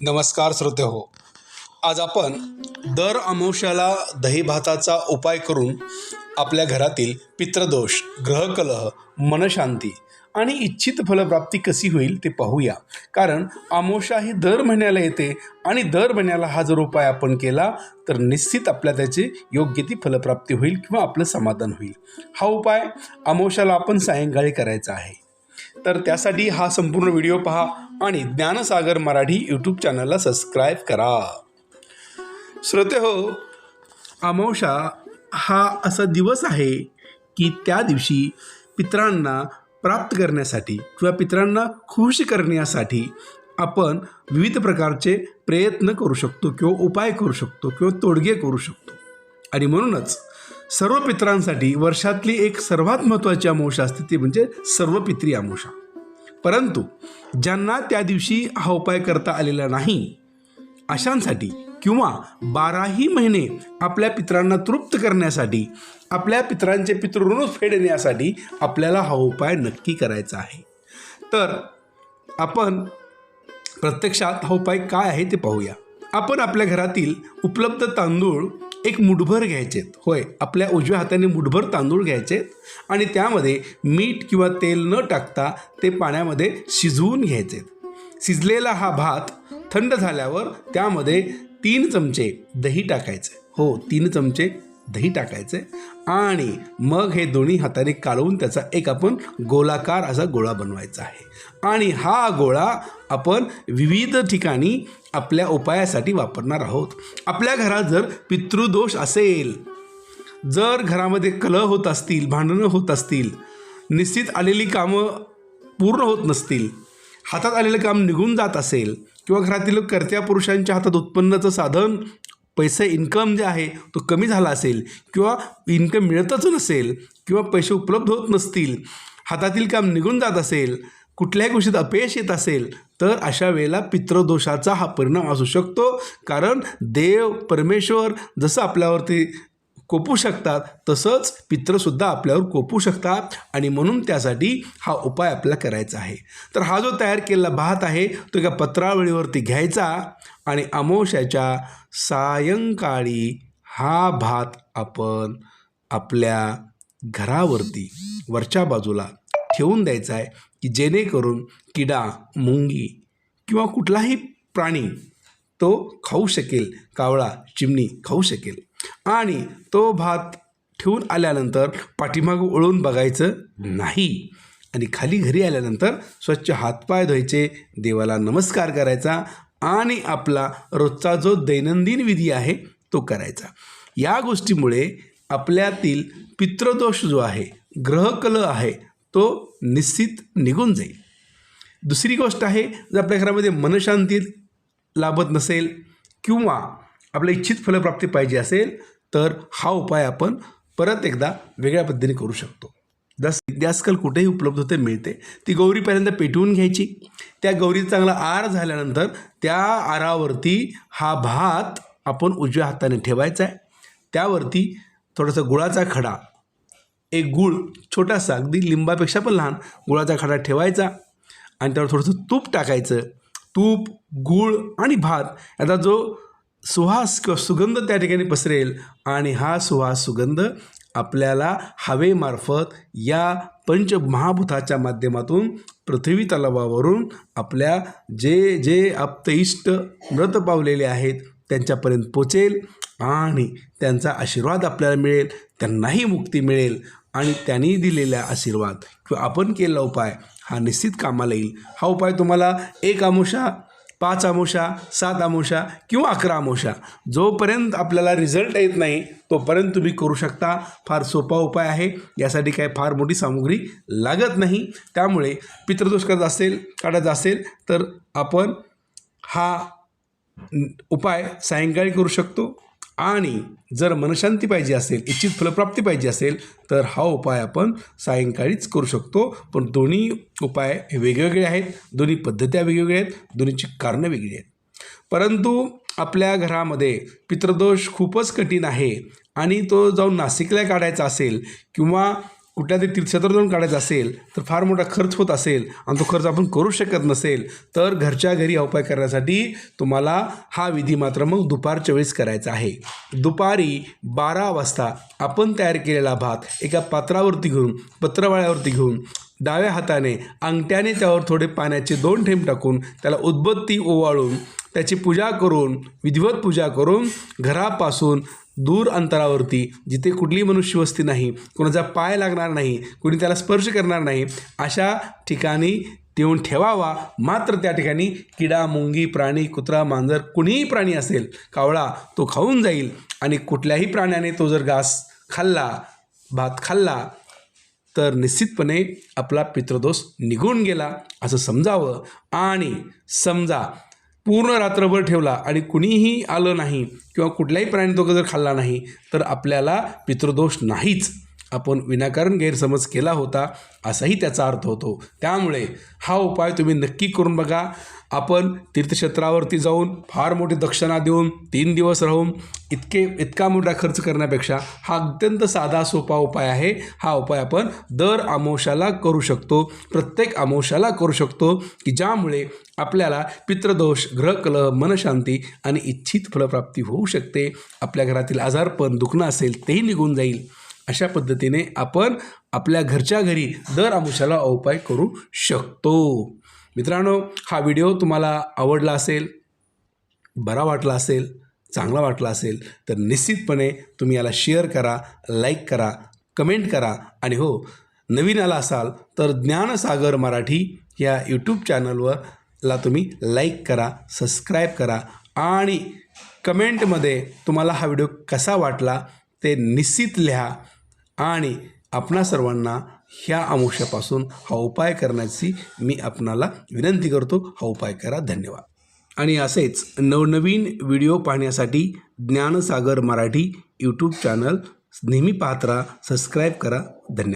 नमस्कार श्रोते हो. आज आपण दर अमावस्याला दही भाताचा उपाय करून आपल्या घरातील पितृदोष, ग्रहकलह, मनशांती आणि इच्छित फलप्राप्ती कशी होईल ते पाहूया. कारण अमावस्या ही दर महिन्याला येते आणि दर महिन्याला हा जर उपाय आपण केला तर निश्चित आपल्या त्याची योग्य ती फलप्राप्ती होईल किंवा आपलं समाधान होईल. हा उपाय अमावस्याला आपण सायंकाळी करायचा आहे. तर त्यासाठी हा संपूर्ण व्हिडिओ पहा आणि ज्ञानसागर मराठी यूट्यूब चॅनलला सबस्क्राईब करा. श्रोते हो, अमावस्या हा असा दिवस आहे की त्या दिवशी पितरांना प्राप्त करण्यासाठी किंवा पितरांना खुश करण्यासाठी आपण विविध प्रकारचे प्रयत्न करू शकतो किंवा उपाय करू शकतो किंवा तोडगे करू शकतो. आणि म्हणूनच सर्व पितरांसाठी वर्षातली एक सर्वात महत्त्वाची अमावस्या असते ती म्हणजे सर्वपित्री अमावस्या. परंतु ज्यांना त्या दिवशी हा उपाय करता आलेला नाही अशांसाठी किंवा 12ही महिने आपल्या पितरांना तृप्त करण्यासाठी, आपल्या पितरांचे पितृऋण फेडण्यासाठी आपल्याला हा उपाय नक्की करायचा आहे. तर आपण प्रत्यक्षात हा उपाय काय आहे ते पाहूया. आपण आपल्या घरातील उपलब्ध तांदूळ एक मुठभर घ्यायचेत. होय, आपल्या उजव्या हाताने मुठभर तांदूळ घ्यायचेत आणि त्यामध्ये मीठ किंवा तेल न टाकता ते पाण्यामध्ये शिजवून घ्यायचेत. शिजलेला हा भात थंड झाल्यावर त्यामध्ये 3 चमचे दही टाकायचे. हो, 3 चमचे दही टाकायचे आणि मग हे दोन्ही हाताने काढून त्याचा एक आपण गोलाकार असा गोळा बनवायचा आहे. आणि हा गोळा आपण विविध ठिकाणी आपल्या उपायासाठी वापरणार आहोत. आपल्या घरात जर पितृदोष असेल, जर घरामध्ये कलह होत असतील, भांडणं होत असतील, निश्चित आलेली कामं पूर्ण होत नसतील, हातात आलेलं काम निघून जात असेल किंवा घरातील कर्त्या पुरुषांच्या हातात उत्पन्नाचं साधन पैसे इन्कम जे आहे तो कमी झाला असेल किंवा इन्कम मिळतच नसेल किंवा पैसे उपलब्ध होत नसतील, हातातील काम निघून जात असेल, कुठल्याही गोष्टीत अपयश येत असेल तर अशा वेळेला पितृदोषाचा हा परिणाम असू शकतो. कारण देव परमेश्वर जसं आपल्यावरती कोपू शकतात तसंच पितृसुद्धा आपल्यावर कोपू शकतात आणि म्हणून त्यासाठी हा उपाय आपल्याला करायचा आहे. तर हा जो तयार केलेला भात आहे तो एका पत्रावळीवरती घ्यायचा आणि अमावस्याच्या सायंकाळी हा भात आपण आपल्या घरावरती वरच्या बाजूला ठेवून द्यायचा आहे की जेणेकरून किडा, मुंगी किंवा कुठलाही प्राणी तो खाऊ शकेल, कावळा, चिमणी खाऊ शकेल. आणि तो भात ठेवून आल्यानंतर पाठीमागं वळून बघायचं नाही आणि खाली घरी आल्यानंतर स्वच्छ हातपाय धुवायचे, देवाला नमस्कार करायचा आणि आपला रोजचा जो दैनंदिन विधी आहे तो करायचा. या गोष्टीमुळे आपल्यातील पितृदोष जो आहे, ग्रहकलह आहे तो निश्चित निघून जाईल. दुसरी गोष्ट आहे, जर आपल्या घरामध्ये मनशांती लाभत नसेल किंवा आपल्या इच्छित फलप्राप्ती पाहिजे असेल तर हा उपाय आपण परत एकदा वेगळ्या पद्धतीने करू शकतो. जसं आजकाल कुठेही उपलब्ध होते, मिळते. ती गौरी पहिल्यांदा पेटवून घ्यायची. त्या गौरीचा चांगला आर झाल्यानंतर त्या आरावरती हा भात आपण उजव्या हाताने ठेवायचा आहे. त्यावरती थोडासा गुळाचा खडा, एक गूळ छोटासा, अगदी लिंबापेक्षा पण लहान गुळाचा खडा ठेवायचा आणि त्यावर थोडंसं तूप टाकायचं. तूप, गूळ आणि भात याचा जो सुवास किंवा सुगंध त्या ठिकाणी पसरेल आणि हा सुवास सुगंध आपल्याला हवेमार्फत या पंचमहाभूताच्या माध्यमातून पृथ्वी तलावावरून आपल्या जे जे आप्तइष्ट मृत पावलेले आहेत त्यांच्यापर्यंत पोचेल आणि त्यांचा आशीर्वाद आपल्याला मिळेल, त्यांनाही मुक्ती मिळेल आणि त्यांनी दिलेला आशीर्वाद किंवा आपण केलेला उपाय हा निश्चित कामाला येईल. हा उपाय तुम्हाला 1 अमावस्या, 5 अमावस्या, 7 अमावस्या किंवा 11 अमावस्या जोपर्यंत आपल्याला रिझल्ट येत नाही तोपर्यंत तुम्ही करू शकता. फार सोपा उपाय आहे. यासाठी काय फार मोठी सामुग्री लागत नाही. त्यामुळे पितृदोष काढायचा असेल तर आपण हा उपाय सायंकाळी करू शकतो आणि जर मनशांती पाहिजे असेल, इच्छित फलप्राप्ती पाहिजे असेल तर हा उपाय आपण सायंकाळीच करू शकतो. पण दोन्ही उपाय हे वेगवेगळे आहेत, दोन्ही पद्धत्या वेगवेगळ्या आहेत, दोन्हीची कारणं वेगळी आहेत. परंतु आपल्या घरामध्ये पितृदोष खूपच कठीण आहे आणि तो जाऊन नाशिकला काढायचा असेल किंवा कुठल्या तरी तीर्थक्षेत्रावर जाऊन काढायचा असेल तर फार मोठा खर्च होत असेल आणि तो खर्च आपण करू शकत नसेल तर घरच्या घरी हा उपाय करण्यासाठी तुम्हाला हा विधी मात्र मग दुपारच्या वेळेस करायचा आहे. दुपारी 12 वाजता आपण तयार केलेला भात एका पात्रावरती घेऊन पत्रवाळ्यावरती घेऊन डाव्या हाताने अंगठ्याने त्यावर थोडे पाण्याचे 2 थेंब टाकून त्याला उदबत्ती ओवाळून त्याची पूजा करून विधिवत पूजा करून घरापासून दूर अंतरावरती जिथे कुठलीही मनुष्यवस्ती नाही, कोणाचा पाय लागणार नाही, कोणी त्याला स्पर्श करणार नाही अशा ठिकाणी देऊन ठेवावा. मात्र त्या ठिकाणी किडा, मुंगी, प्राणी, कुत्रा, मांजर कुणीही प्राणी असेल कावळा तो खाऊन जाईल आणि कुठल्याही प्राण्याने तो जर घास खाल्ला, भात खाल्ला तर निश्चितपणे आपला पितृदोष निघून गेला असं समजावं. आणि समजा पूर्ण रात्रभर ठेवला आणि कुणीही आलं नाही किंवा कुठल्याही प्राणी तो जर खाल्ला नाही तर आपल्याला पितृदोष नाहीच, आपण विनाकारण गैरसमज केला होता असाही त्याचा अर्थ होतो. त्यामुळे हा उपाय तुम्ही नक्की करून बघा. आपण तीर्थक्षेत्रावरती जाऊन फार मोठी दक्षिणा देऊन 3 दिवस राहून इतका मोठा खर्च करण्यापेक्षा हा अत्यंत साधा सोपा उपाय आहे. हा उपाय आपण दर अमावस्याला करू शकतो, प्रत्येक अमावस्याला करू शकतो की ज्यामुळे आपल्याला पितृदोष, ग्रहकलह, मनशांती आणि इच्छित फलप्राप्ती होऊ शकते. आपल्या घरातील आजारपण, दुखणं असेल तेही निघून जाईल. अशा पद्धतीने आपण आपल्या घरच्या घरी दर अमावस्याला उपाय करू शकतो. मित्रांनो, हा व्हिडिओ तुम्हाला आवडला असेल, बरा वाटला असेल, चांगला वाटला असेल तर निश्चितपणे तुम्ही याला शेअर करा, लाईक करा, कमेंट करा आणि हो, नवीन आला असाल तर ज्ञानसागर मराठी या यूट्यूब चॅनलवरला तुम्ही लाईक करा, सबस्क्राईब करा आणि कमेंटमध्ये तुम्हाला हा व्हिडिओ कसा वाटला ते निश्चित लिहा. आणि आपणा सर्वांना ह्या अमावस्यापासून हा उपाय करण्याची मी आपणाला विनंती करतो. हा उपाय करा. धन्यवाद. आणि असेच नवनवीन व्हिडिओ पाहण्यासाठी ज्ञानसागर मराठी यूट्यूब चॅनल नेहमी पाहत राहा, सबस्क्राईब करा. धन्यवाद.